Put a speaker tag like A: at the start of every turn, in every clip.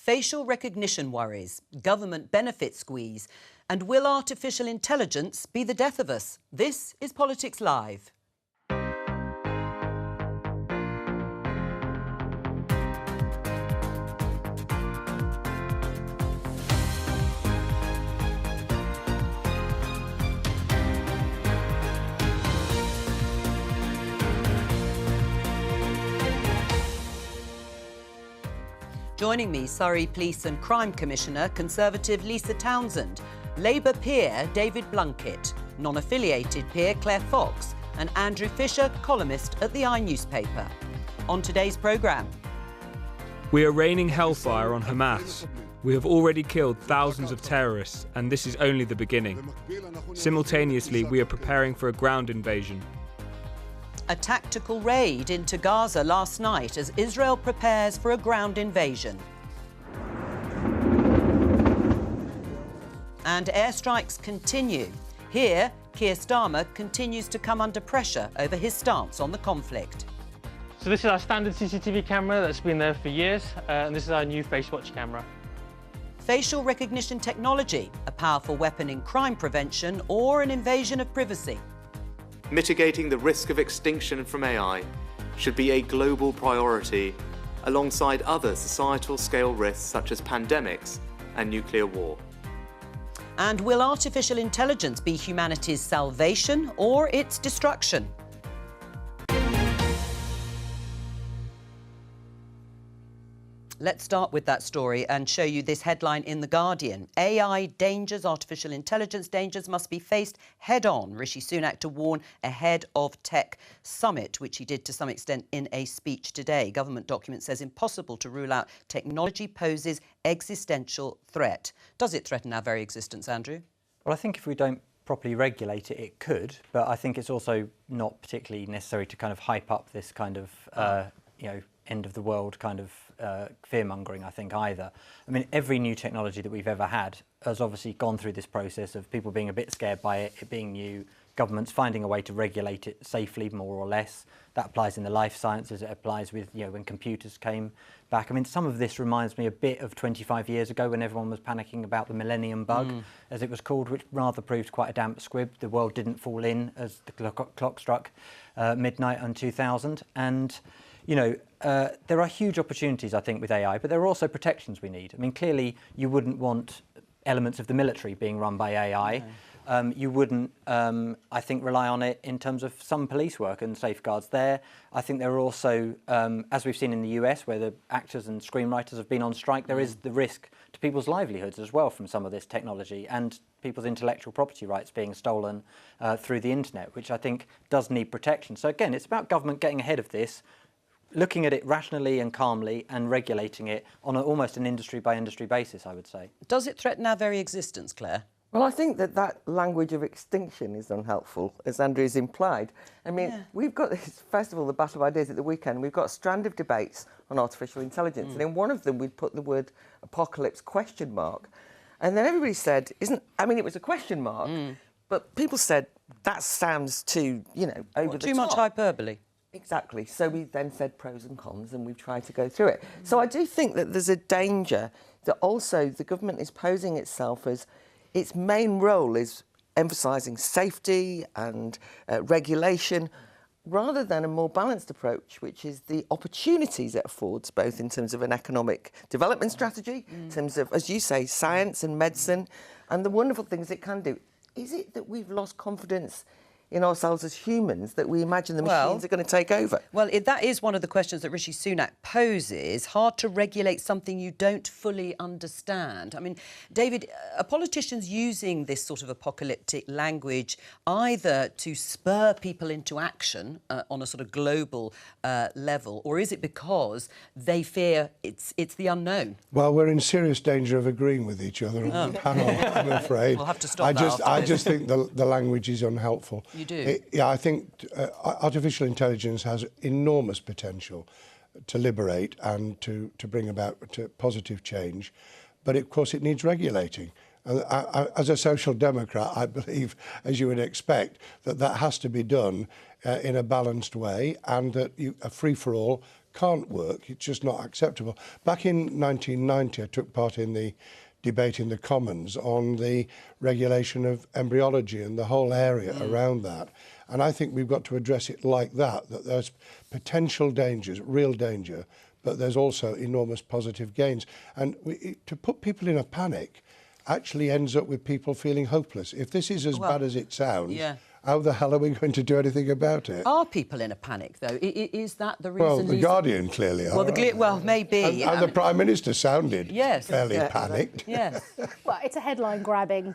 A: facial recognition worries, government benefit squeeze, and will artificial intelligence be the death of us? This is Politics Live. Joining me, Surrey Police and Crime Commissioner, Conservative Lisa Townsend, Labour peer David Blunkett, non-affiliated peer Claire Fox, and Andrew Fisher, columnist at the newspaper. On today's programme.
B: We are raining hellfire on Hamas. We have already killed thousands of terrorists, and this is only the beginning. Simultaneously, we are preparing for a ground invasion.
A: A tactical raid into Gaza last night as Israel prepares for a ground invasion. And airstrikes continue. Here, Keir Starmer continues to come under pressure over his stance on the conflict.
C: So this is our standard CCTV camera that's been there for years, and this is our new face watch camera.
A: Facial recognition technology, a powerful weapon in crime prevention or an invasion of privacy.
D: Mitigating the risk of extinction from AI should be a global priority, alongside other societal scale risks such as pandemics and nuclear war.
A: And will artificial intelligence be humanity's salvation or its destruction? Let's start with that story and show you this headline in The Guardian. AI dangers, artificial intelligence dangers must be faced head-on. Rishi Sunak to warn ahead of tech summit, which he did to some extent in a speech today. Government document says impossible to rule out technology poses existential threat. Does it threaten our very existence, Andrew?
E: Well, I think if we don't properly regulate it, it could. But I think it's also not particularly necessary to kind of hype up this kind of, end of the world kind of fear-mongering, I think, either. I mean, every new technology that we've ever had has obviously gone through this process of people being a bit scared by it, it being new, governments finding a way to regulate it safely, more or less. That applies in the life sciences, it applies with, when computers came back. I mean, some of this reminds me a bit of 25 years ago when everyone was panicking about the millennium bug, as it was called, which rather proved quite a damp squib. The world didn't fall in as the clock struck midnight on 2000. And there are huge opportunities, I think, with AI, but there are also protections we need. I mean, clearly, you wouldn't want elements of the military being run by AI. No. You wouldn't, I think, rely on it in terms of some police work and safeguards there. I think there are also, as we've seen in the US, where the actors and screenwriters have been on strike, there is the risk to people's livelihoods as well from some of this technology and people's intellectual property rights being stolen through the internet, which I think does need protection. So again, it's about government getting ahead of this, looking at it rationally and calmly and regulating it on almost an industry-by-industry basis, I would say. Does it threaten our very existence, Claire?
F: Well, I think that language of extinction is unhelpful, as Andrew's implied. I mean, we've got this festival, the Battle of Ideas, at the weekend. We've got a strand of debates on artificial intelligence. And in one of them, we'd put the word apocalypse question mark. And then everybody said, it was a question mark, but people said, that sounds too, over the top.
A: Too much hyperbole.
F: Exactly. So we then said pros and cons, and we've tried to go through it. So I do think that there's a danger that also the government is posing itself as its main role is emphasising safety and regulation, rather than a more balanced approach, which is the opportunities it affords, both in terms of an economic development strategy, in terms of, as you say, science and medicine, and the wonderful things it can do. Is it that we've lost confidence in ourselves as humans, that we imagine the machines are going to take over?
A: Well, that is one of the questions that Rishi Sunak poses. Hard to regulate something you don't fully understand. I mean, David, are politicians using this sort of apocalyptic language either to spur people into action on a sort of global level, or is it because they fear it's the unknown?
G: Well, we're in serious danger of agreeing with each other on the panel, I'm afraid.
A: We'll have to stop
G: I just think the language is unhelpful.
A: You do?
G: I think artificial intelligence has enormous potential to liberate and to bring about positive change, but of course it needs regulating. And as a social democrat, I believe, as you would expect, that has to be done in a balanced way, and that a free-for-all can't work. It's just not acceptable. Back in 1990, I took part in the debate in the Commons on the regulation of embryology and the whole area around that. And I think we've got to address it like that there's potential dangers, real danger, but there's also enormous positive gains. And to put people in a panic actually ends up with people feeling hopeless. If this is as bad as it sounds, how the hell are we going to do anything about it?
A: Are people in a panic, though? Is that the reason?
G: Well, the Guardian clearly are.
A: Well, maybe.
G: And the Prime Minister sounded fairly
A: Yeah.
G: panicked.
A: Yes.
H: Well, it's a headline-grabbing,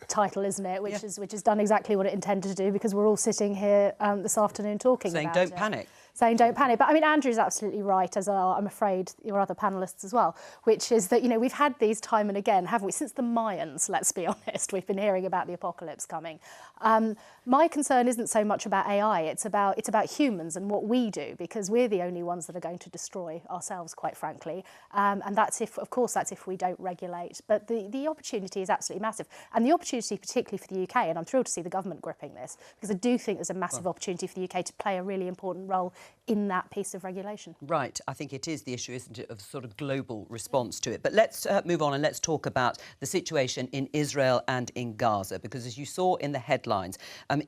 H: title, isn't it? Which has done exactly what it intended to do, because we're all sitting here this afternoon talking
A: Saying
H: about
A: don't
H: it.
A: panic.
H: Saying don't panic. But I mean, Andrew's absolutely right, as are, I'm afraid, your other panellists as well, which is that, we've had these time and again, haven't we? Since the Mayans, let's be honest, we've been hearing about the apocalypse coming. My concern isn't so much about AI, it's about humans and what we do, because we're the only ones that are going to destroy ourselves, quite frankly. And that's if we don't regulate. But the opportunity is absolutely massive. And the opportunity particularly for the UK, and I'm thrilled to see the government gripping this, because I do think there's a massive opportunity for the UK to play a really important role in that piece of regulation.
A: Right, I think it is the issue, isn't it, of sort of global response to it. But let's move on and let's talk about the situation in Israel and in Gaza, because as you saw in the headlines,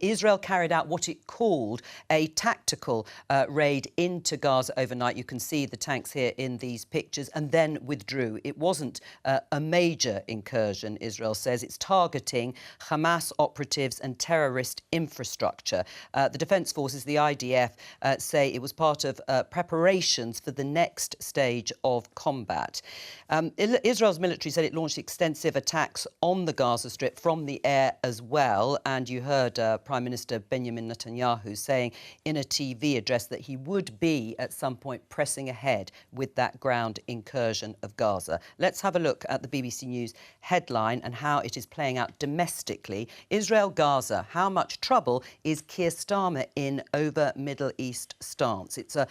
A: Israel carried out what it called a tactical raid into Gaza overnight. You can see the tanks here in these pictures, and then withdrew. It wasn't a major incursion, Israel says. It's targeting Hamas operatives and terrorist infrastructure. The Defence Forces, the IDF, say it was part of preparations for the next stage of combat. Israel's military said it launched extensive attacks on the Gaza Strip from the air as well, and you heard Prime Minister Benjamin Netanyahu saying in a TV address that he would be at some point pressing ahead with that ground incursion of Gaza. Let's have a look at the BBC News headline and how it is playing out domestically. Israel-Gaza, how much trouble is Keir Starmer in over Middle East stance? It's a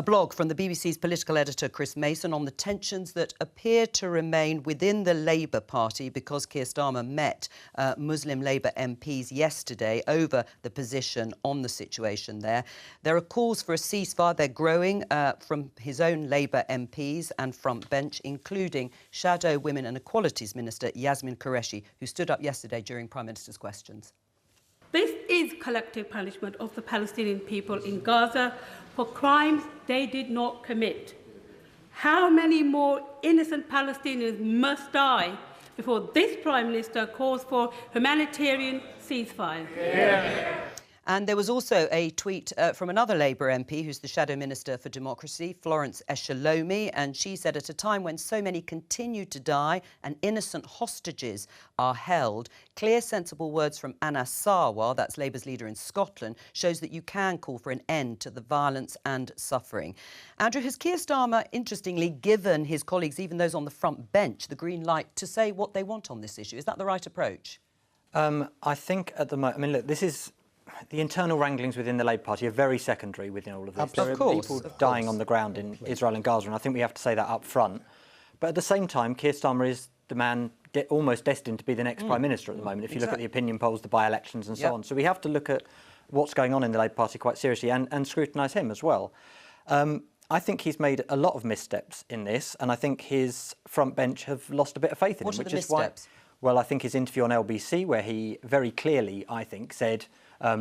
A: blog from the BBC's political editor Chris Mason on the tensions that appear to remain within the Labour Party because Keir Starmer met Muslim Labour MPs yesterday over the position on the situation there. There are calls for a ceasefire. They're growing from his own Labour MPs and front bench, including Shadow Women and Equalities Minister Yasmin Qureshi, who stood up yesterday during Prime Minister's questions.
I: This is collective punishment of the Palestinian people in Gaza for crimes they did not commit. How many more innocent Palestinians must die before this Prime Minister calls for humanitarian ceasefire?
A: And there was also a tweet from another Labour MP, who's the Shadow Minister for Democracy, Florence Eshalomi, and she said at a time when so many continue to die and innocent hostages are held, clear, sensible words from Anas Sarwar, that's Labour's leader in Scotland, shows that you can call for an end to the violence and suffering. Andrew, has Keir Starmer, interestingly, given his colleagues, even those on the front bench, the green light to say what they want on this issue? Is that the right approach?
E: I think at the moment, look, this is... The internal wranglings within the Labour Party are very secondary within all of this. There are people dying on the ground in Israel and Gaza, and I think we have to say that up front. But at the same time, Keir Starmer is the man almost destined to be the next Prime Minister at the moment, if you look at the opinion polls, the by-elections and so on. So we have to look at what's going on in the Labour Party quite seriously and scrutinise him as well. I think he's made a lot of missteps in this, and I think his front bench have lost a bit of faith in him.
A: What are the missteps?
E: Well, I think his interview on LBC, where he very clearly, I think, said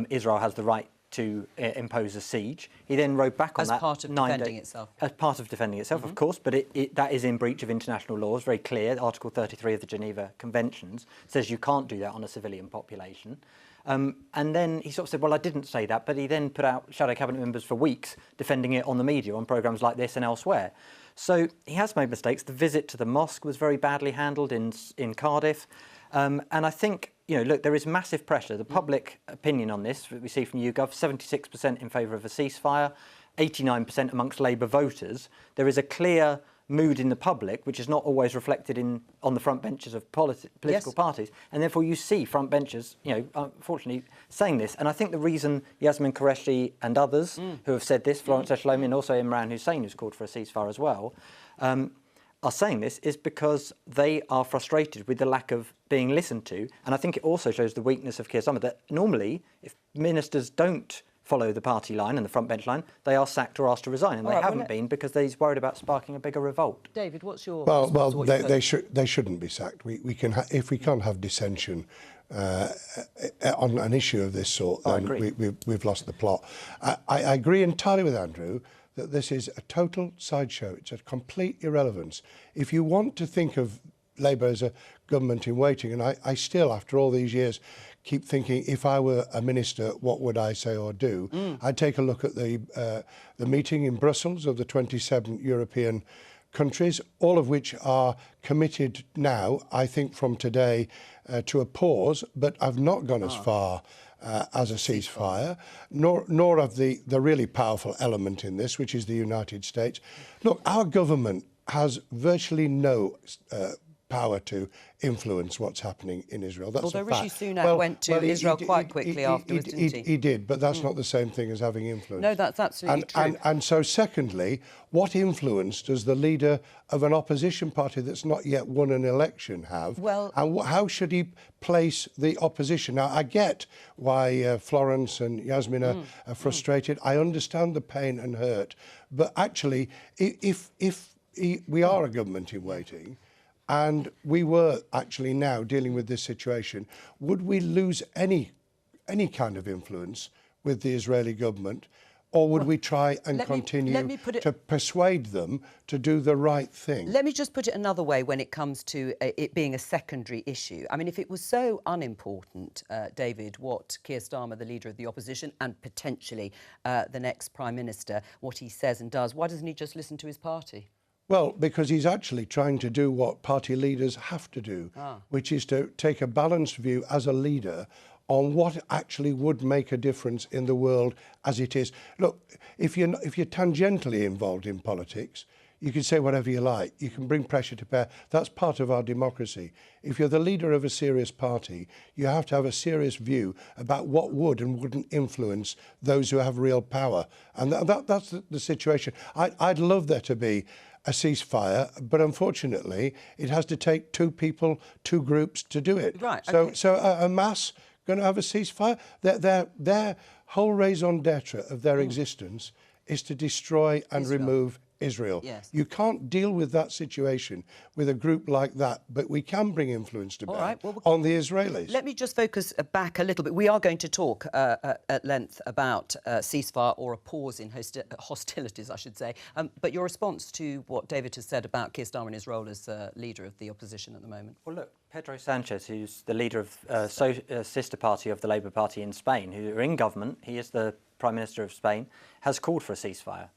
E: Israel has the right to impose a siege. He then wrote back on that.
A: As part of defending itself.
E: As part of defending itself, of course, but that is in breach of international laws, very clear. Article 33 of the Geneva Conventions says you can't do that on a civilian population. And then he sort of said, well, I didn't say that, but he then put out shadow cabinet members for weeks defending it on the media, on programmes like this and elsewhere. So he has made mistakes. The visit to the mosque was very badly handled in Cardiff. And I think, look, there is massive pressure. The public opinion on this, we see from YouGov, 76% in favour of a ceasefire, 89% amongst Labour voters. There is a clear mood in the public, which is not always reflected on the front benches of political parties. And therefore you see front benchers, unfortunately, saying this. And I think the reason Yasmin Qureshi and others who have said this, Florence Eshalomi and also Imran Hussein, who's called for a ceasefire as well, are saying this is because they are frustrated with the lack of being listened to. And I think it also shows the weakness of Keir Starmer, that normally, if ministers don't follow the party line and the front bench line, they are sacked or asked to resign, and they haven't been because he's worried about sparking a bigger revolt.
A: David, what's your
G: well, they shouldn't be sacked. We can if we can't have dissension on an issue of this sort, then we've lost the plot. I agree entirely with Andrew that this is a total sideshow. It's a complete irrelevance. If you want to think of Labour as a government in waiting, and I still, after all these years, keep thinking, if I were a minister, what would I say or do? I'd take a look at the meeting in Brussels of the 27 European countries, all of which are committed now, I think from today, to a pause, but have not gone as far as a ceasefire, nor of the really powerful element in this, which is the United States. Look, our government has virtually no power to influence what's happening in Israel. That's
A: Although
G: a fact.
A: Rishi Sunak went to Israel quite quickly afterwards, didn't he?
G: He did, but that's not the same thing as having influence.
A: No, that's absolutely true.
G: And so, secondly, what influence does the leader of an opposition party that's not yet won an election have?
A: Well,
G: and how should he place the opposition? Now, I get why Florence and Yasmin are frustrated. I understand the pain and hurt. But actually, if we are a government in waiting, and we were actually now dealing with this situation, would we lose any kind of influence with the Israeli government, or would we try and continue to persuade them to do the right thing?
A: Let me just put it another way when it comes to it being a secondary issue. I mean, if it was so unimportant, David, what Keir Starmer, the leader of the opposition, and potentially the next Prime Minister, what he says and does, why doesn't he just listen to his party?
G: Well, because he's actually trying to do what party leaders have to do, which is to take a balanced view as a leader on what actually would make a difference in the world as it is. Look, if you're tangentially involved in politics, you can say whatever you like. You can bring pressure to bear. That's part of our democracy. If you're the leader of a serious party, you have to have a serious view about what would and wouldn't influence those who have real power. And that's the situation. I'd love there to be a ceasefire, but unfortunately, it has to take two people, two groups to do it.
A: Right.
G: So,
A: okay.
G: so Hamas going to have a ceasefire? Their whole raison d'etre of their existence is to destroy and remove Israel.
A: Yes.
G: You can't deal with that situation with a group like that, but we can bring influence to bear on the Israelis.
A: Let me just focus back a little bit. We are going to talk at length about ceasefire or a pause in hostilities, I should say. But your response to what David has said about Keir Starmer and his role as leader of the opposition at the moment?
E: Well, look, Pedro Sanchez, who's the leader of sister party of the Labour Party in Spain, who are in government, he is the Prime Minister of Spain, has called for a ceasefire.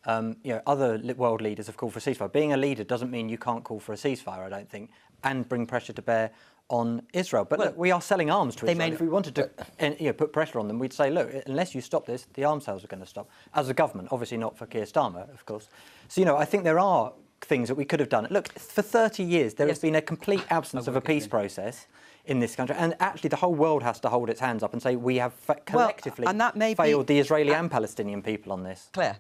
E: Other world leaders have called for a ceasefire. Being a leader doesn't mean you can't call for a ceasefire, I don't think, and bring pressure to bear on Israel. But look, we are selling arms to Israel. If we wanted to put pressure on them, we'd say, look, unless you stop this, the arms sales are going to stop. As a government, obviously not for Keir Starmer, of course. So, I think there are things that we could have done. Look, for 30 years, there has been a complete absence of a peace process in this country, and actually the whole world has to hold its hands up and say we have collectively failed the Israeli and Palestinian people on this.
A: Claire?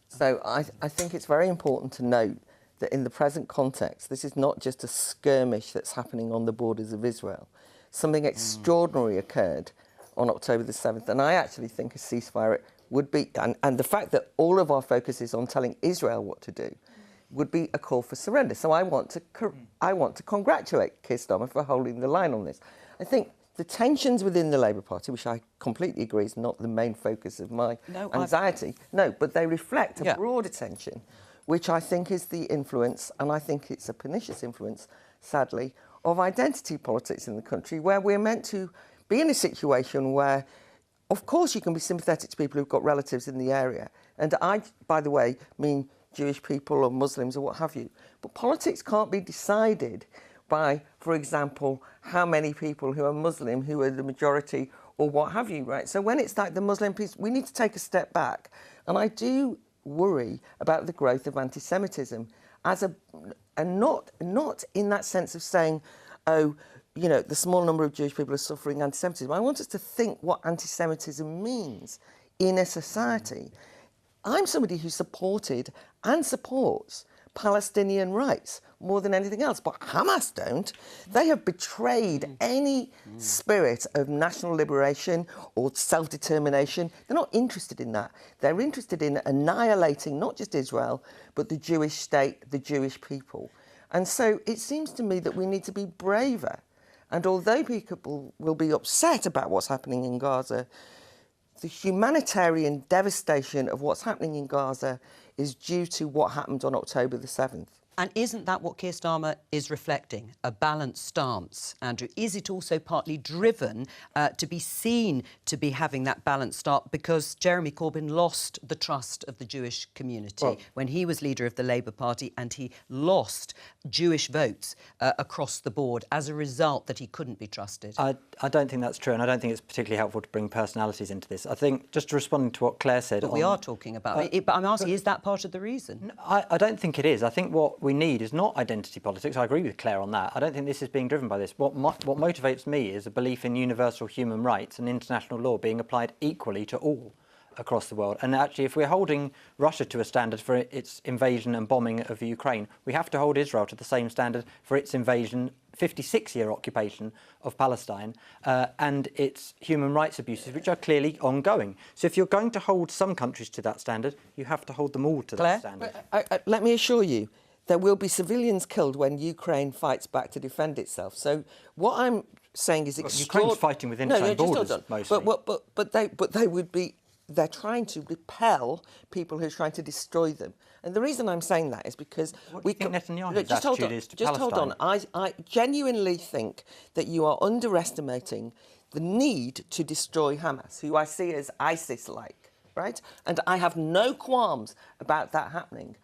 F: So I think it's very important to note that in the present context, this is not just a skirmish that's happening on the borders of Israel. Something extraordinary occurred on October the 7th, and I actually think a ceasefire would be, and the fact that all of our focus is on telling Israel what to do, would be a call for surrender. So I want to congratulate Keir Starmer for holding the line on this. I think the tensions within the Labour Party, which I completely agree is not the main focus of my anxiety, but they reflect a broader tension, which I think is the influence, and I think it's a pernicious influence, sadly, of identity politics in the country, where we're meant to be in a situation where, of course, you can be sympathetic to people who've got relatives in the area. And I, by the way, mean Jewish people or Muslims or what have you. But politics can't be decided by, for example, how many people who are Muslim, who are the majority or what have you, right? So when it's like the Muslim piece, we need to take a step back. And I do worry about the growth of anti-Semitism and not in that sense of saying, the small number of Jewish people are suffering anti-Semitism. I want us to think what anti-Semitism means in a society. I'm somebody who supported and supports Palestinian rights more than anything else. But Hamas don't. They have betrayed any spirit of national liberation or self-determination. They're not interested in that. They're interested in annihilating not just Israel, but the Jewish state, the Jewish people. And so it seems to me that we need to be braver. And although people will be upset about what's happening in Gaza, the humanitarian devastation of what's happening in Gaza is due to what happened on October the 7th.
A: And isn't that what Keir Starmer is reflecting? A balanced stance, Andrew? Is it also partly driven to be seen to be having that balanced stance because Jeremy Corbyn lost the trust of the Jewish community when he was leader of the Labour Party, and he lost Jewish votes across the board as a result that he couldn't be trusted?
E: I don't think that's true, and I don't think it's particularly helpful to bring personalities into this. I think, just responding to what Claire said...
A: But we are talking about it, but I'm asking, is that part of the reason?
E: I don't think it is. I think what we need is not identity politics. I agree with Claire on that. I don't think this is being driven by this. What motivates me is a belief in universal human rights and international law being applied equally to all across the world. And actually, if we're holding Russia to a standard for its invasion and bombing of Ukraine, we have to hold Israel to the same standard for its invasion, 56-year occupation of Palestine, and its human rights abuses, which are clearly ongoing. So if you're going to hold some countries to that standard, you have to hold them all to that standard.
F: Let me assure you, there will be civilians killed when Ukraine fights back to defend itself. So what I'm saying is...
E: Ukraine's fighting within its own borders, mostly.
F: But they would be... They're trying to repel people who are trying to destroy them. And the reason I'm saying that is because...
E: What do you think Netanyahu's attitude is to
F: Just
E: Palestine?
F: hold on. I genuinely think that you are underestimating the need to destroy Hamas, who I see as ISIS-like, right? And I have no qualms about that happening.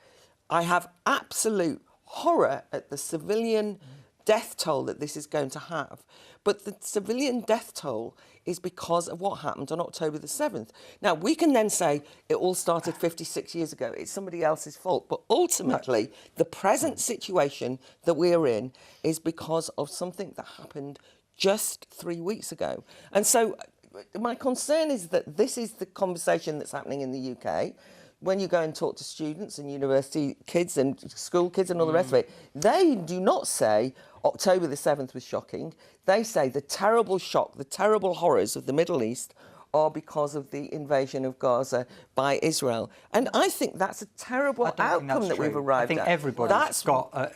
F: I have absolute horror at the civilian death toll that this is going to have. But the civilian death toll is because of what happened on October the 7th. Now, we can then say it all started 56 years ago. It's somebody else's fault. But ultimately, the present situation that we're in is because of something that happened just 3 weeks ago. And so my concern is that this is the conversation that's happening in the UK. When you go and talk to students and university kids and school kids and all the rest of it, they do not say October the 7th was shocking. They say the terrible shock, the terrible horrors of the Middle East are because of the invasion of Gaza by Israel. And I think that's a terrible outcome that we've arrived at.
E: I think everybody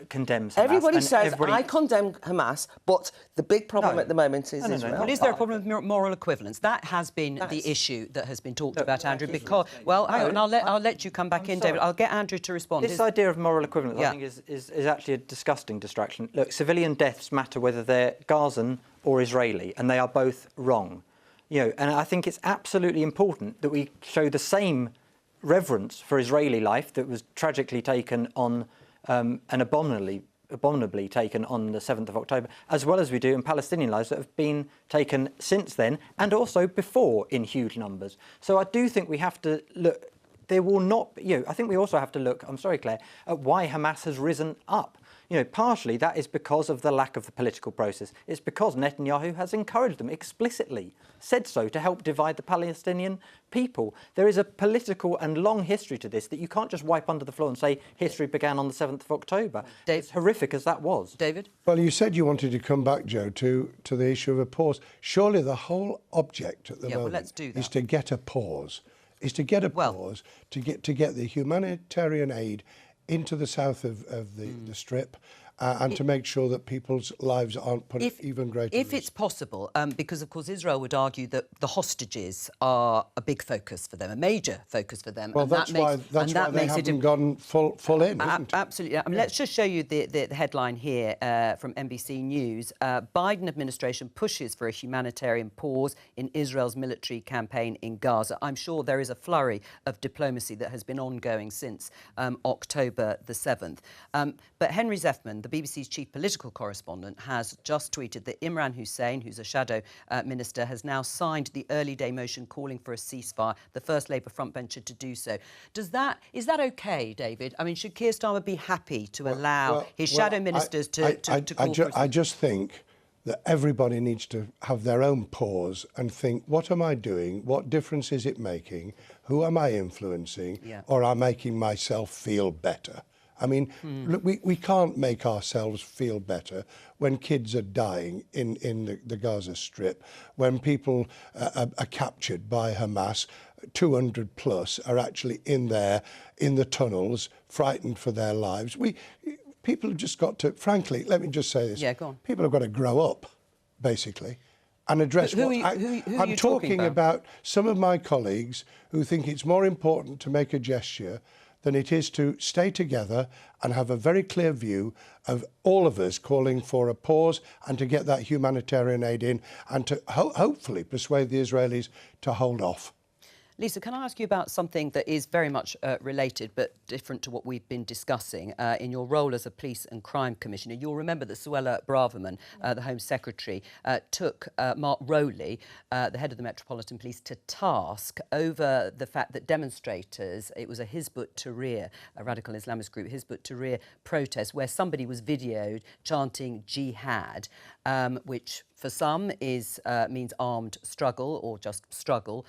E: condemns Hamas.
F: Everybody says, I condemn Hamas, but the big problem at the moment is Israel.
A: Well, is there a problem with moral equivalence? That has been the issue that has been talked about, Andrew, because... Well, hang on, I'll let you come back in, David. I'll get Andrew to respond.
E: This idea of moral equivalence, I think, is actually a disgusting distraction. Look, civilian deaths matter whether they're Gazan or Israeli, and they are both wrong. You know, and I think it's absolutely important that we show the same reverence for Israeli life that was tragically taken on and abominably taken on the 7th of October, as well as we do in Palestinian lives that have been taken since then and also before in huge numbers. So I do think we have to look. There will not, I think we also have to look, I'm sorry, Claire, at why Hamas has risen up. Partially that is because of the lack of the political process. It's because Netanyahu has encouraged them explicitly, said so to help divide the Palestinian people. There is a political and long history to this that you can't just wipe under the floor and say history began on the 7th of October. As horrific as that was.
A: David?
G: Well, you said you wanted to come back, Jo, to the issue of a pause. Surely the whole object at the moment is to get a pause. Is to get a pause, to get the humanitarian aid into the south of the Strip and to make sure that people's lives aren't put at even greater risk.
A: If it's possible, because, of course, Israel would argue that the hostages are a big focus for them, a major focus for them.
G: Well,
A: and
G: that's why they haven't gone full in, isn't it?
A: Absolutely. I mean, let's just show you the headline here from NBC News. Biden administration pushes for a humanitarian pause in Israel's military campaign in Gaza. I'm sure there is a flurry of diplomacy that has been ongoing since October the 7th. But Henry Zeffman, the BBC's chief political correspondent, has just tweeted that Imran Hussein, who's a shadow minister, has now signed the early day motion calling for a ceasefire, the first Labour frontbencher to do so. Is that OK, David? I mean, should Keir Starmer be happy to allow his shadow ministers to call for a ceasefire?
G: I just think that everybody needs to have their own pause and think, what am I doing? What difference is it making? Who am I influencing? Or am I making myself feel better? I mean, look, we can't make ourselves feel better when kids are dying in the Gaza Strip, when people are captured by Hamas. 200 plus are actually in there, in the tunnels, frightened for their lives. People have just got to, frankly, let me just say this.
A: Yeah, go on.
G: People have got to grow up, basically, and address
A: Who
G: what...
A: are you
G: I'm
A: talking
G: about some of my colleagues who think it's more important to make a gesture than it is to stay together and have a very clear view of all of us calling for a pause and to get that humanitarian aid in and to hopefully persuade the Israelis to hold off.
A: Lisa, can I ask you about something that is very much related but different to what we've been discussing in your role as a Police and Crime Commissioner? You'll remember that Suella Braverman, the Home Secretary, took Mark Rowley, the head of the Metropolitan Police, to task over the fact that demonstrators, it was a Hizb ut-Tahrir, a radical Islamist group, Hizb ut-Tahrir protest, where somebody was videoed chanting jihad, which for some means armed struggle or just struggle,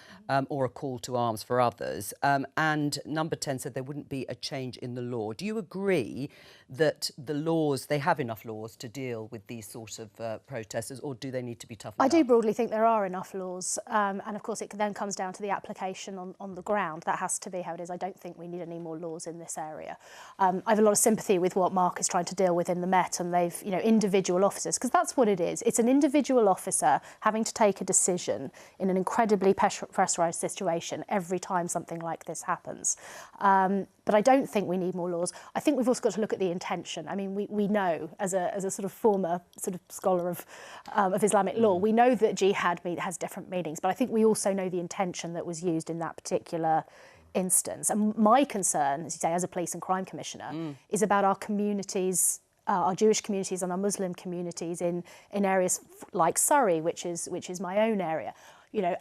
A: or a call to arms for others. And Number 10 said there wouldn't be a change in the law. Do you agree that the laws, they have enough laws to deal with these sort of protesters, or do they need to be toughened up?
H: I do broadly think there are enough laws, and of course it then comes down to the application on the ground. That has to be how it is. I don't think we need any more laws in this area. I have a lot of sympathy with what Mark is trying to deal with in the Met, and they've, individual officers, because that's what it is. It's an individual officer having to take a decision in an incredibly pressurised situation every time something like this happens. But I don't think we need more laws. I think we've also got to look at the intention. I mean, we know, as a sort of former sort of scholar of Islamic law, we know that jihad has different meanings, but I think we also know the intention that was used in that particular instance. And my concern, as you say, as a Police and Crime Commissioner, is about our communities, our Jewish communities and our Muslim communities in areas like Surrey, which is my own area.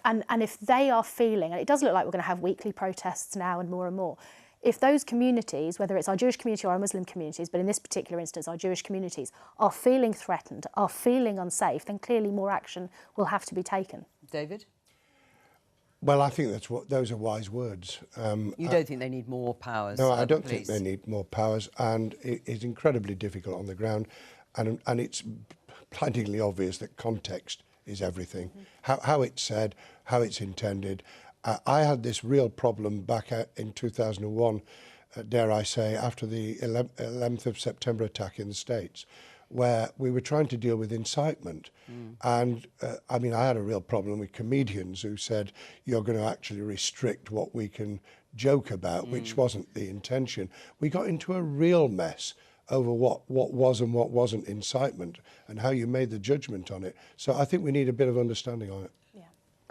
H: And if they are feeling, and it does look like we're going to have weekly protests now and more, if those communities, whether it's our Jewish community or our Muslim communities, but in this particular instance, our Jewish communities, are feeling threatened, are feeling unsafe, then clearly more action will have to be taken.
A: David?
G: Well, I think those are wise words.
A: You don't think they need more powers?
G: No, I don't think they need more powers, and it is incredibly difficult on the ground, and it's blindingly obvious that context is everything. How it's said, how it's intended. I had this real problem back in 2001, dare I say, after the 11th of September attack in the States, where we were trying to deal with incitement. And I had a real problem with comedians who said, you're going to actually restrict what we can joke about, which wasn't the intention. We got into a real mess over what was and what wasn't incitement and how you made the judgment on it. So I think we need a bit of understanding on it.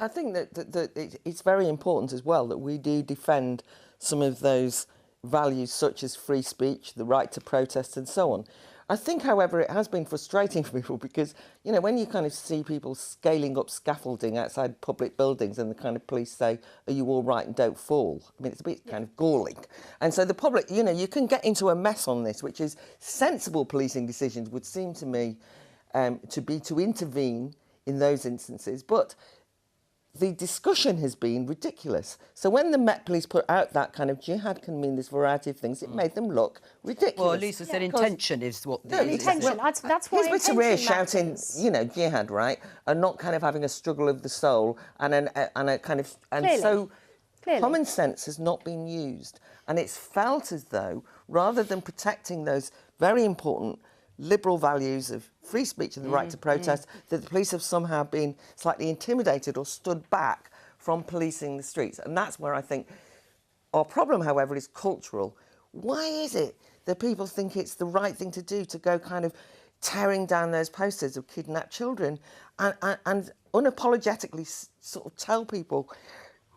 F: I think that it's very important as well that we do defend some of those values such as free speech, the right to protest and so on. I think, however, it has been frustrating for people because, when you kind of see people scaling up scaffolding outside public buildings and the kind of police say, are you all right and don't fall? I mean, it's a bit kind of galling. And so the public, you can get into a mess on this, which is sensible policing decisions would seem to me to intervene in those instances. But the discussion has been ridiculous. So when the Met Police put out that kind of jihad can mean this variety of things, it made them look ridiculous.
A: Well, Lisa said intention is what...
F: No,
H: intention, that's why
F: Hizb ut-Tahrir shouting, jihad, right, and not kind of having a struggle of the soul and a kind of... And
H: Clearly.
F: so
H: Clearly.
F: common sense has not been used. And it's felt as though, rather than protecting those very important liberal values of free speech and the right to protest, that the police have somehow been slightly intimidated or stood back from policing the streets. And that's where I think our problem, however, is cultural. Why is it that people think it's the right thing to do to go kind of tearing down those posters of kidnapped children and unapologetically sort of tell people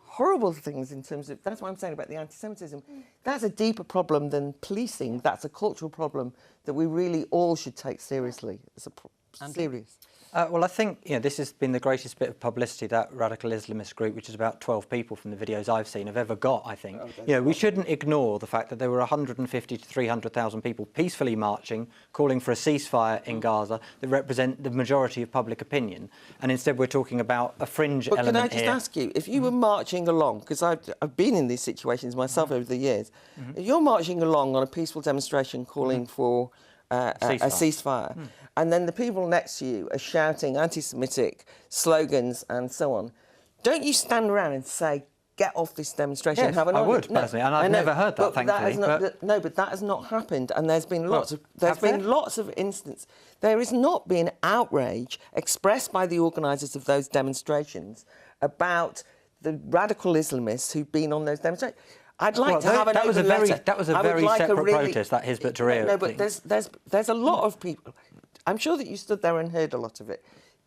F: horrible things in terms of... That's what I'm saying about the anti-Semitism. That's a deeper problem than policing. That's a cultural problem that we really all should take seriously. It's serious.
E: Well, I think this has been the greatest bit of publicity that radical Islamist group, which is about 12 people from the videos I've seen, have ever got. I think we shouldn't ignore the fact that there were 150 to 300,000 people peacefully marching, calling for a ceasefire in Gaza that represent the majority of public opinion, and instead we're talking about a fringe element
F: here. Can I just ask you, if you were marching along, because I've been in these situations myself over the years, if you're marching along on a peaceful demonstration calling for a ceasefire, and then the people next to you are shouting anti-Semitic slogans and so on, don't you stand around and say, get off this demonstration and have an
E: argument? I would, personally, and I've never heard that, thankfully.
F: No, but that has not happened, and there's been lots of instances. There has not been outrage expressed by the organisers of those demonstrations about the radical Islamists who've been on those demonstrations. I'd like to have an open letter.
E: That was a very separate protest, that Hizb ut-Tahrir.
F: No, but there's a lot of people. I'm sure that you stood there and heard a lot of it.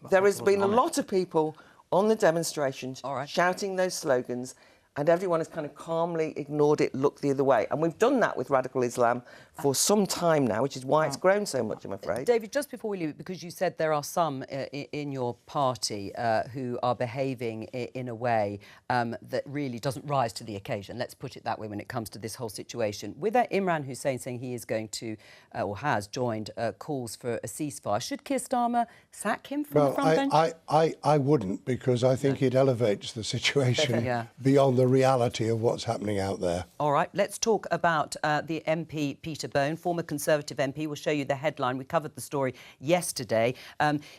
F: There has been a lot of people on the demonstrations shouting those slogans, and everyone has kind of calmly ignored it, looked the other way. And we've done that with radical Islam for some time now, which is why it's grown so much, I'm afraid.
A: David, just before we leave, because you said there are some in your party who are behaving in a way that really doesn't rise to the occasion, let's put it that way, when it comes to this whole situation. With Imran Hussein saying he is going to, or has joined, calls for a ceasefire, should Keir Starmer sack him from the front bench?
G: I wouldn't, because I think it elevates the situation beyond the reality of what's happening out there.
A: All right, let's talk about the MP Peter Bone, former Conservative MP. We'll show you the headline. We covered the story yesterday.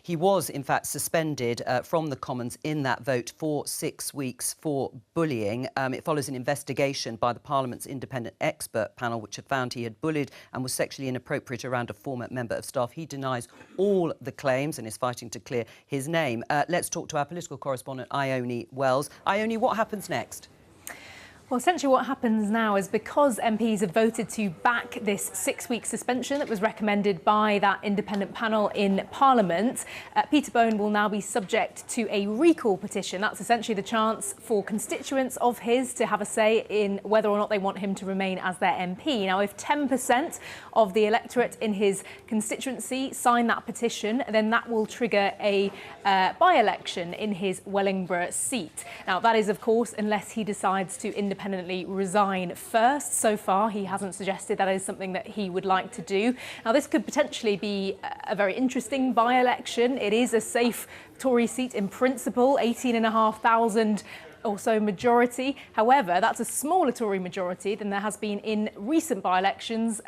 A: He was, in fact, suspended from the Commons in that vote for 6 weeks for bullying. It follows an investigation by the Parliament's independent expert panel, which had found he had bullied and was sexually inappropriate around a former member of staff. He denies all the claims and is fighting to clear his name. Let's talk to our political correspondent, Ione Wells. Ione, what happens next?
J: Well, essentially what happens now is, because MPs have voted to back this 6-week suspension that was recommended by that independent panel in Parliament, Peter Bone will now be subject to a recall petition. That's essentially the chance for constituents of his to have a say in whether or not they want him to remain as their MP. Now, if 10% of the electorate in his constituency sign that petition, then that will trigger a by-election in his Wellingborough seat. Now, that is, of course, unless he decides to independently resign first. So far, he hasn't suggested that is something that he would like to do. Now, this could potentially be a very interesting by-election. It is a safe Tory seat in principle, 18,500 or so majority. However, that's a smaller Tory majority than there has been in recent by-elections,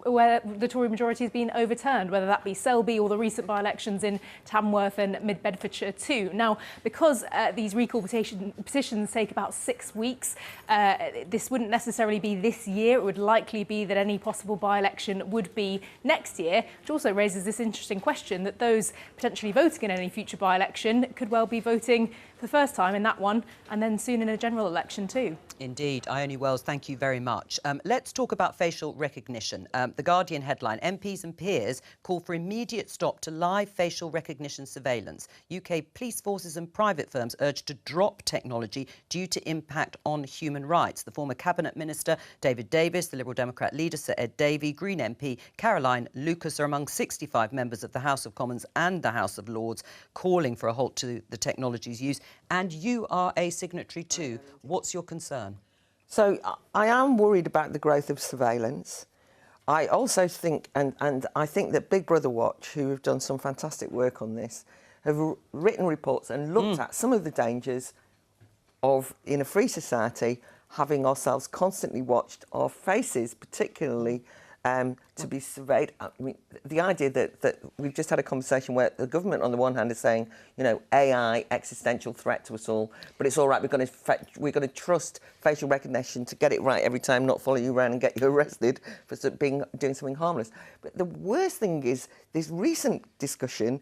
J: where the Tory majority has been overturned, whether that be Selby or the recent by-elections in Tamworth and Mid-Bedfordshire too. Now, because these recall petitions take about 6 weeks, this wouldn't necessarily be this year. It would likely be that any possible by-election would be next year, which also raises this interesting question that those potentially voting in any future by-election could well be voting for the first time in that one, and then soon in a general election too.
A: Indeed. Ione Wells, thank you very much. Let's talk about facial recognition. The Guardian headline, MPs and peers call for immediate stop to live facial recognition surveillance. UK police forces and private firms urged to drop technology due to impact on human rights. The former Cabinet Minister, David Davis, the Liberal Democrat leader, Sir Ed Davey, Green MP Caroline Lucas are among 65 members of the House of Commons and the House of Lords calling for a halt to the technology's use. And you are a signatory too. What's your concern?
F: So I am worried about the growth of surveillance. I also think, and I think that Big Brother Watch, who have done some fantastic work on this, have written reports and looked at some of the dangers of, in a free society, having ourselves constantly watched, our faces particularly, to be surveyed. I mean, the idea that we've just had a conversation where the government, on the one hand, is saying, you know, AI, existential threat to us all, but it's all right, we're going to trust facial recognition to get it right every time, not follow you around and get you arrested for doing something harmless. But the worst thing is this recent discussion,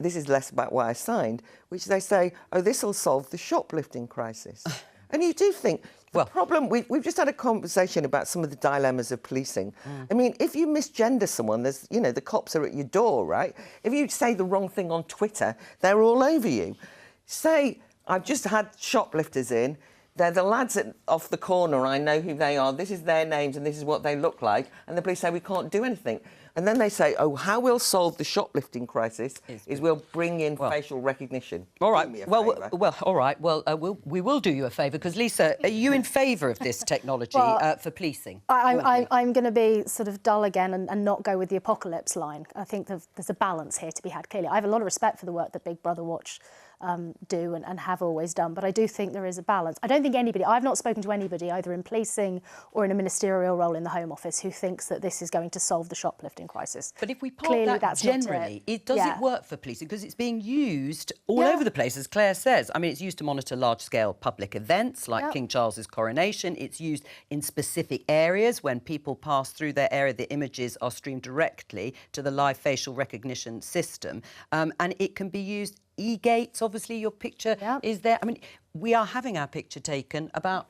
F: this is less about why I signed, which they say, oh, this will solve the shoplifting crisis. And you do think, the problem, we've just had a conversation about some of the dilemmas of policing. I mean, if you misgender someone, there's, you know, the cops are at your door, right? If you say the wrong thing on Twitter, they're all over you. Say, I've just had shoplifters in, They're the lads off the corner. I know who they are. This is their names and this is what they look like. And the police say we can't do anything. And then they say, oh, how we'll solve the shoplifting crisis is we'll bring in facial recognition.
A: All right.
F: Do me a
A: Well,
F: favour.
A: all right. Well, we will do you a favour, because, Lisa, are you in favour of this technology for policing?
H: I'm going to be sort of dull again and not go with the apocalypse line. I think there's a balance here to be had, clearly. I have a lot of respect for the work that Big Brother Watch do and have always done, but I do think there is a balance. I don't think I've not spoken to anybody, either in policing or in a ministerial role in the Home Office, who thinks that this is going to solve the shoplifting crisis.
A: But if we park
H: Clearly,
A: that generally, does it work for policing? Because it's being used all over the place, as Claire says. I mean, it's used to monitor large-scale public events like King Charles's coronation. It's used in specific areas. When people pass through their area, the images are streamed directly to the live facial recognition system. And it can be used e-gates, obviously, your picture is there. I mean, we are having our picture taken about,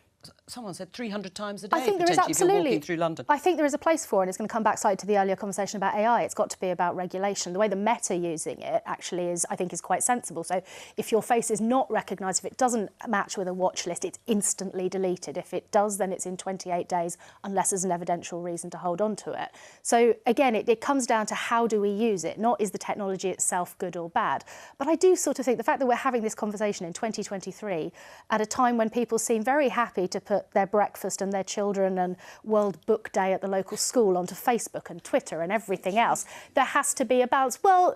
A: someone said, 300 times a day,
H: I think there is
A: potentially, if you're
H: absolutely.
A: walking through London.
H: I think there is a place for it, and it's going to come back slightly to the earlier conversation about AI. It's got to be about regulation. The way the Meta using it actually is, I think, is quite sensible. So if your face is not recognised, if it doesn't match with a watch list, it's instantly deleted. If it does, then it's in 28 days, unless there's an evidential reason to hold on to it. So again, it comes down to how do we use it, not is the technology itself good or bad. But I do sort of think the fact that we're having this conversation in 2023 at a time when people seem very happy to put their breakfast and their children and World Book Day at the local school onto Facebook and Twitter and everything else, there has to be a balance. Well,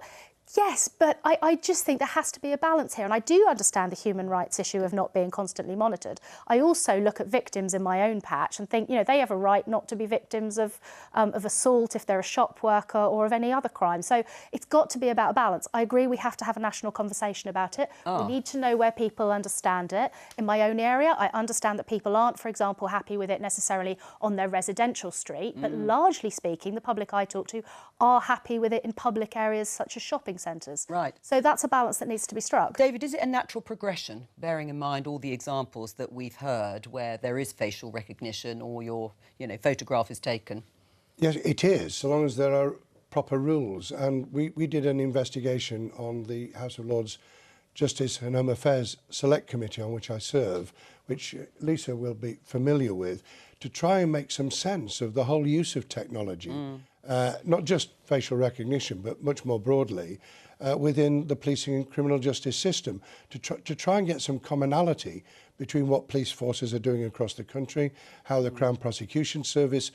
H: yes, but I just think there has to be a balance here. And I do understand the human rights issue of not being constantly monitored. I also look at victims in my own patch and think, you know, they have a right not to be victims of assault if they're a shop worker or of any other crime. So it's got to be about balance. I agree we have to have a national conversation about it. We need to know where people understand it. In my own area, I understand that people aren't, for example, happy with it necessarily on their residential street. But largely speaking, the public I talk to are happy with it in public areas such as shopping centres.
A: Right.
H: So that's a balance that needs to be struck.
A: David, is it a natural progression, bearing in mind all the examples that we've heard where there is facial recognition or your, photograph is taken?
G: Yes, it is, so long as there are proper rules. And we did an investigation on the House of Lords Justice and Home Affairs Select Committee, on which I serve, which Lisa will be familiar with, to try and make some sense of the whole use of technology. Not just facial recognition, but much more broadly, within the policing and criminal justice system, to try and get some commonality between what police forces are doing across the country, how the Crown Prosecution Service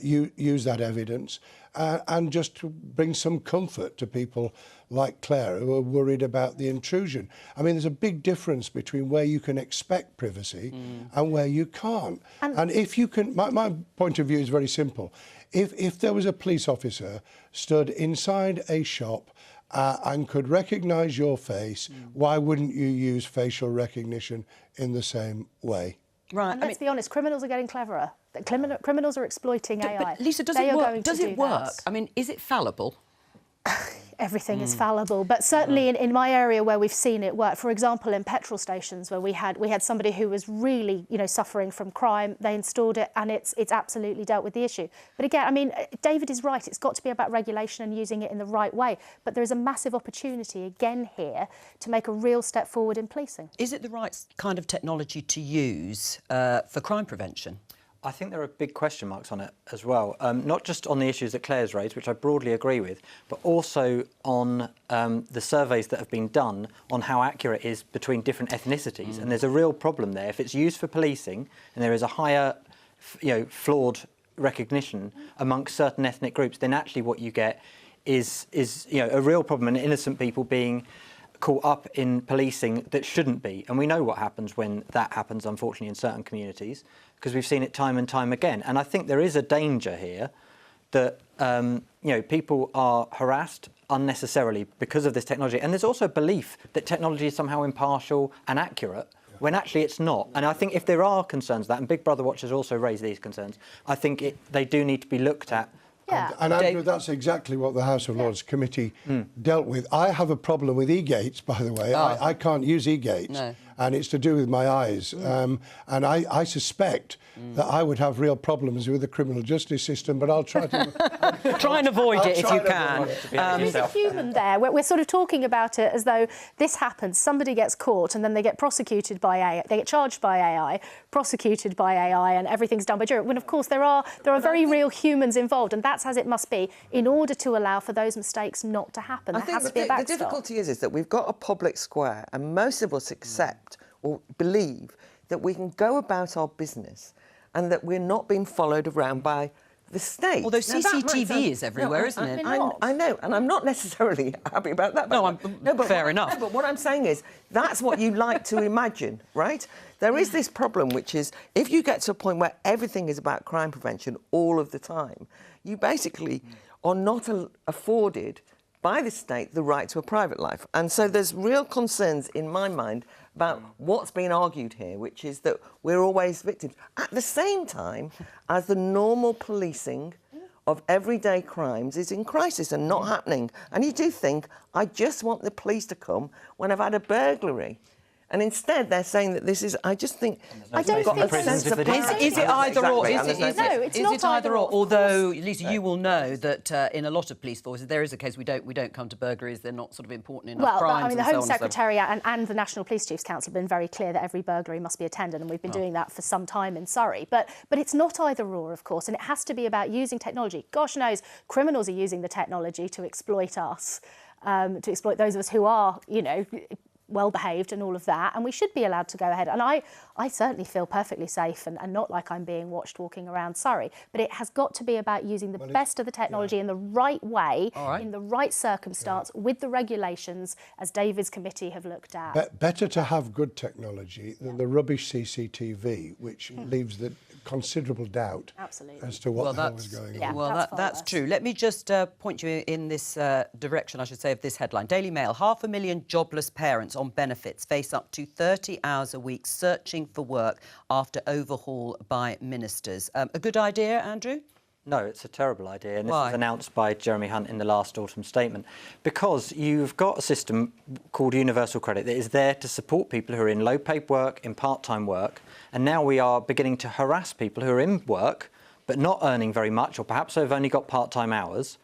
G: use that evidence, and just to bring some comfort to people like Claire who are worried about the intrusion. I mean, there's a big difference between where you can expect privacy and where you can't. And if you can, my point of view is very simple. If there was a police officer stood inside a shop and could recognise your face, why wouldn't you use facial recognition in the same way?
H: Right. And let's be honest, criminals are getting cleverer. Criminals are exploiting AI.
A: But Lisa, does it work? Does it work? I mean, is it fallible?
H: Everything is fallible, but certainly in my area where we've seen it work, for example, in petrol stations where we had somebody who was really, suffering from crime, they installed it and it's absolutely dealt with the issue. But again, I mean, David is right, it's got to be about regulation and using it in the right way, but there is a massive opportunity again here to make a real step forward in policing.
A: Is it the right kind of technology to use for crime prevention?
E: I think there are big question marks on it as well, not just on the issues that Claire's raised, which I broadly agree with, but also on the surveys that have been done on how accurate it is between different ethnicities. And there's a real problem there. If it's used for policing and there is a higher, flawed recognition amongst certain ethnic groups, then actually what you get is a real problem, and innocent people being caught up in policing that shouldn't be. And we know what happens when that happens, unfortunately, in certain communities, because we've seen it time and time again. And I think there is a danger here that, people are harassed unnecessarily because of this technology. And there's also belief that technology is somehow impartial and accurate, when actually it's not. And I think if there are concerns that, and Big Brother Watch has also raised these concerns, I think they do need to be looked at.
H: Yeah.
G: And Andrew, that's exactly what the House of Lords Committee dealt with. I have a problem with e-gates, by the way. I can't use e-gates.
A: No.
G: and it's to do with my eyes. And I suspect that I would have real problems with the criminal justice system, but I'll try to...
A: Try and avoid it if you can.
H: There's a human there. We're sort of talking about it as though this happens, somebody gets caught and then they get prosecuted by AI, they get charged by AI, prosecuted by AI, and everything's done by jury. When, of course, there are very real humans involved, and that's as it must be, in order to allow for those mistakes not to happen. There has to be a backstop.
F: The difficulty is that we've got a public square, and most of us accept or believe that we can go about our business and that we're not being followed around by the state.
A: Although CCTV is everywhere, isn't it?
F: I know, and I'm not necessarily happy about that.
A: But fair enough.
F: But what I'm saying is, that's what you like to imagine, right? There is this problem, which is, if you get to a point where everything is about crime prevention all of the time, you basically are not afforded by the state the right to a private life. And so there's real concerns in my mind about what's being argued here, which is that we're always victims. At the same time as the normal policing of everyday crimes is in crisis and not happening. And you do think, I just want the police to come when I've had a burglary. And instead, they're saying that this is. I just think.
H: I don't think
A: is it either or? Is it either or? Although, Lisa, you will know that in a lot of police forces there is a case we don't come to burglaries. They're not sort of important enough crimes.
H: Well, I mean, the
A: and
H: Home
A: so on
H: Secretariat and the National Police Chiefs Council have been very clear that every burglary must be attended, and we've been doing that for some time in Surrey. But it's not either or, of course, and it has to be about using technology. Gosh knows, criminals are using the technology to exploit us, to exploit those of us who are, you know, well-behaved and all of that, and we should be allowed to go ahead. And I certainly feel perfectly safe and not like I'm being watched walking around Surrey, but it has got to be about using the best of the technology in the right way, in the right circumstance, with the regulations, as David's committee have looked at.
G: Better to have good technology than the rubbish CCTV, which leaves the considerable doubt as to what the hell was going on.
A: Well, that's true. Let me just point you in this direction, I should say, of this headline. Daily Mail, 500,000 jobless parents on benefits face up to 30 hours a week searching for work after overhaul by ministers. A good idea, Andrew?
E: No, it's a terrible idea, and this was announced by Jeremy Hunt in the last autumn statement, because you've got a system called universal credit that is there to support people who are in low-paid work, in part-time work, and now we are beginning to harass people who are in work but not earning very much, or perhaps they've only got part-time hours.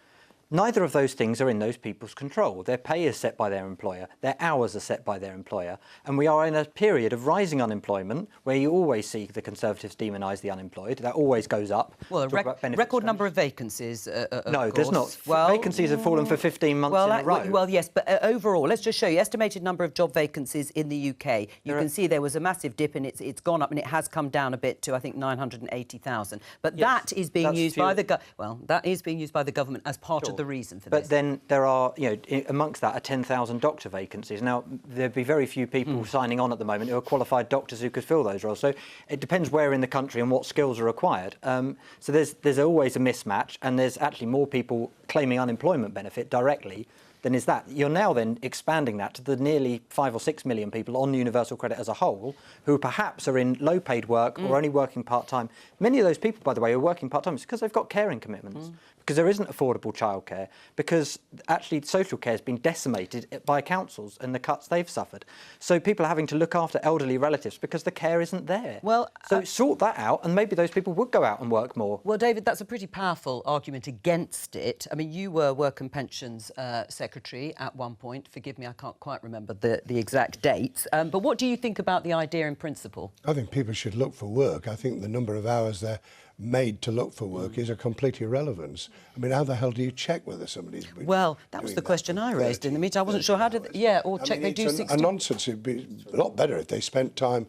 E: Neither of those things are in those people's control. Their pay is set by their employer, their hours are set by their employer, and we are in a period of rising unemployment where you always see the Conservatives demonise the unemployed. That always goes up.
A: Well, a record number of vacancies,
E: No, there's not. Well, vacancies have fallen for 15 months in a row.
A: Well, yes, but overall, let's just show you, estimated number of job vacancies in the UK. You can see there was a massive dip, and it's gone up, and it has come down a bit to, I think, 980,000. But that is being used by the government as part of the reason for this.
E: But then there are, you know, amongst that are 10,000 doctor vacancies. Now, there'd be very few people signing on at the moment who are qualified doctors who could fill those roles. So it depends where in the country and what skills are required. So there's always a mismatch, and there's actually more people claiming unemployment benefit directly than is that. You're now then expanding that to the nearly 5 or 6 million people on universal credit as a whole, who perhaps are in low-paid work or only working part-time. Many of those people, by the way, who are working part-time is because they've got caring commitments, because there isn't affordable childcare, because actually social care has been decimated by councils and the cuts they've suffered. So people are having to look after elderly relatives because the care isn't there.
A: Well,
E: so sort that out, and maybe those people would go out and work more.
A: Well, David, that's a pretty powerful argument against it. I mean, you were Work and Pensions Secretary at one point. Forgive me, I can't quite remember the exact dates. But what do you think about the idea in principle?
G: I think people should look for work. I think the number of hours they're made to look for work is a complete irrelevance. I mean, how the hell do you check whether somebody's been
A: Well, that was the question I raised in the meeting. I wasn't sure how did... Yeah, or check they do 60...
G: a nonsense. It'd be a lot better if they spent time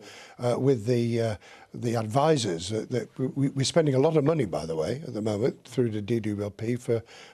G: with the advisors. We're spending a lot of money, by the way, at the moment, through the DWLP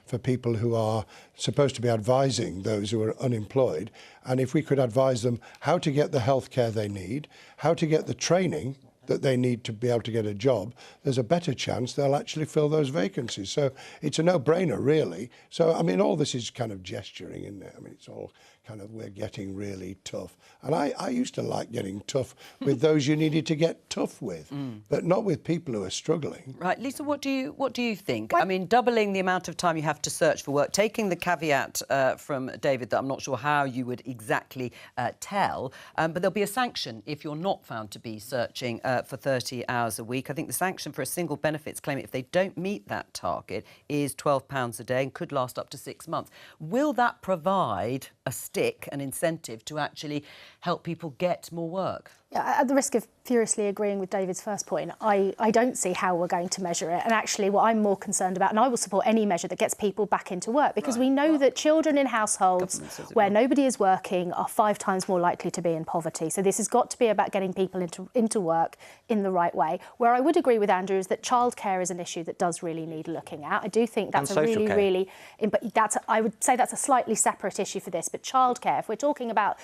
G: for people who are supposed to be advising those who are unemployed. And if we could advise them how to get the health care they need, how to get the training that they need to be able to get a job, there's a better chance they'll actually fill those vacancies. So it's a no-brainer, really. So, I mean, all this is kind of gesturing, isn't it? I mean, it's all kind of, we're getting really tough. And I used to like getting tough with those you needed to get tough with, but not with people who are struggling.
A: Right, Lisa, what do you think? I mean, doubling the amount of time you have to search for work, taking the caveat from David that I'm not sure how you would exactly tell, but there'll be a sanction if you're not found to be searching for 30 hours a week. I think the sanction for a single benefits claim, if they don't meet that target, is £12 a day and could last up to 6 months. Will that provide a stick, an incentive to actually help people get more work?
H: Yeah, at the risk of furiously agreeing with David's first point, I don't see how we're going to measure it. And actually what I'm more concerned about, and I will support any measure that gets people back into work, because we know that children in households where nobody is working are 5 times more likely to be in poverty. So this has got to be about getting people into work in the right way. Where I would agree with Andrew is that childcare is an issue that does really need looking at. I do think that's a really, but I would say that's a slightly separate issue for this. But childcare, if we're talking about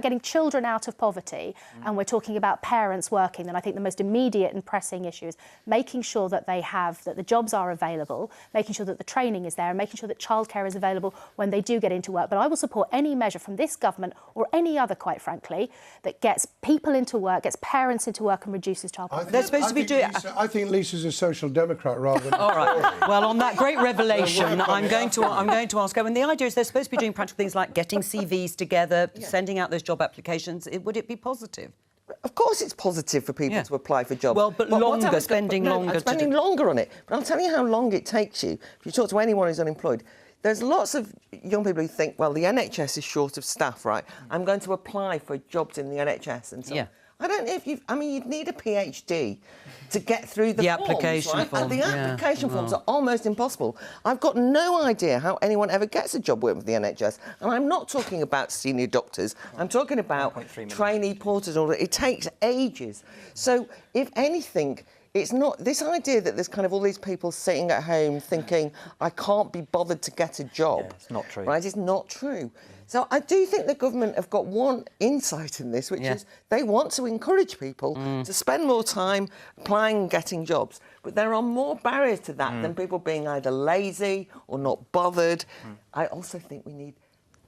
H: getting children out of poverty, and we're talking about parents working, then I think the most immediate and pressing issue is making sure that that the jobs are available, making sure that the training is there, and making sure that childcare is available when they do get into work. But I will support any measure from this government or any other, quite frankly, that gets people into work, gets parents into work, and reduces child poverty.
A: They're supposed to be doing.
G: I think Lisa's a social democrat rather than.
A: All right. Well, on that great revelation, I'm going to ask her. And the idea is they're supposed to be doing practical things like getting CVs together, sending out those job applications. Would it be positive?
F: Of course it's positive for people to apply for jobs.
A: Well, but spending
F: longer on it. But I'll tell you how long it takes you. If you talk to anyone who's unemployed, there's lots of young people who think, well, the NHS is short of staff, right? I'm going to apply for jobs in the NHS and so on. I don't know if you'd need a PhD to get through the forms,
A: application
F: right?
A: form.
F: The application forms are almost impossible. I've got no idea how anyone ever gets a job working for the NHS. And I'm not talking about senior doctors. I'm talking about trainee porters. It takes ages. So, if anything, it's not this idea that there's kind of all these people sitting at home thinking, I can't be bothered to get a job.
E: Yeah, it's not true.
F: Right? It's not true. So I do think the government have got one insight in this, which is they want to encourage people to spend more time applying and getting jobs. But there are more barriers to that than people being either lazy or not bothered. I also think we need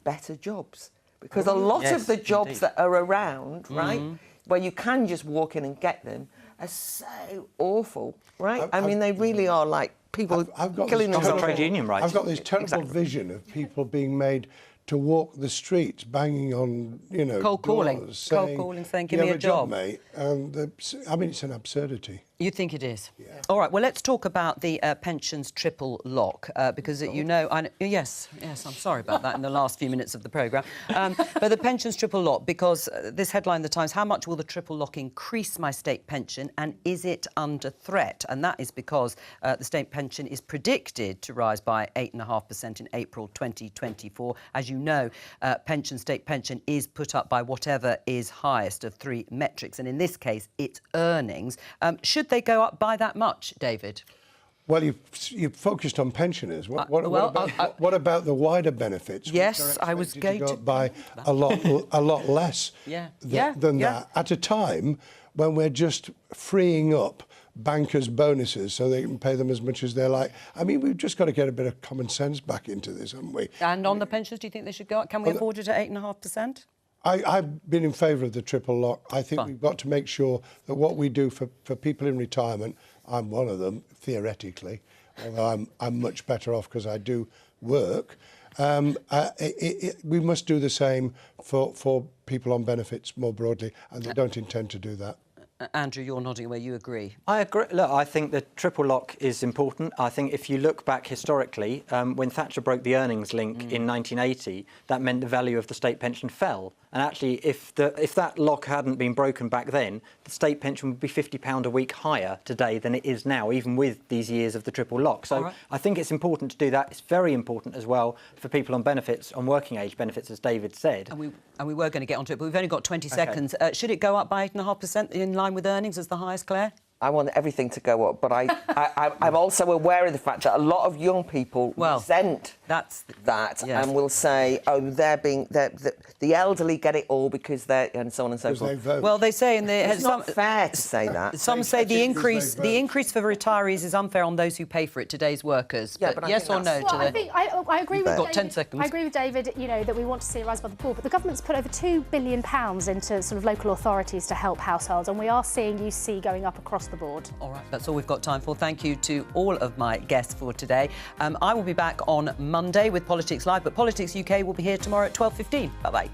F: better jobs, because a lot of the jobs that are around, right, where you can just walk in and get them, are so awful, right? I mean, they really are like people killing themselves.
E: Trade union rights.
G: I've got this terrible vision of people being made to walk the streets, banging on,
A: cold calling,
G: doors, saying,
A: give me a job,
G: mate. And I mean, it's an absurdity.
A: You think it is? Yeah. All right. Well, let's talk about the pensions triple lock, because yes, I'm sorry about that in the last few minutes of the programme. But the pensions triple lock, because this headline in the Times: how much will the triple lock increase my state pension, and is it under threat? And that is because the state pension is predicted to rise by 8.5% in April 2024. As you know, state pension is put up by whatever is highest of 3 metrics, and in this case, it's earnings. Should they go up by that much, David?
G: Well, you've focused on pensioners. What about the wider benefits?
A: Yes, I was going to
G: go up by a lot less than that at a time when we're just freeing up bankers' bonuses so they can pay them as much as they like. I mean, we've just got to get a bit of common sense back into this, haven't we?
A: And on the pensions, do you think they should go up? Can we afford it at 8.5%?
G: I've been in favour of the triple lock. I think we've got to make sure that what we do for people in retirement, I'm one of them, theoretically, although I'm much better off because I do work, we must do the same for people on benefits more broadly, and they don't intend to do that.
A: Andrew, you're nodding away. You agree?
E: I agree. Look, I think the triple lock is important. I think if you look back historically, when Thatcher broke the earnings link in 1980, that meant the value of the state pension fell. And actually, if that lock hadn't been broken back then, the state pension would be £50 a week higher today than it is now, even with these years of the triple lock. So I think it's important to do that. It's very important as well for people on benefits, on working age benefits, as David said.
A: And we were going to get onto it, but we've only got 20 seconds. Should it go up by 8.5% in line with earnings as the highest, Claire?
F: I want everything to go up, but I'm also aware of the fact that a lot of young people resent
A: That's
F: that,
A: yes.
F: and we'll say, oh, the elderly get it all because they're, and so on and so forth.
G: They vote.
A: Well, they say in the
F: It's not fair to say that.
A: Some say the increase for retirees is unfair on those who pay for it, today's workers.
F: Yeah,
A: but
F: but I
A: yes
F: think
A: or no
H: Well,
A: to
H: I
A: the...
H: think I agree with
A: Got
H: David.
A: 10 seconds.
H: I agree with David, you know, that we want to see a rise above the poor, but the government's put over £2 billion into sort of local authorities to help households, and we are seeing UC going up across the board.
A: All right, that's all we've got time for. Thank you to all of my guests for today. I will be back on Monday with Politics Live, but Politics UK will be here tomorrow at 12:15. Bye-bye.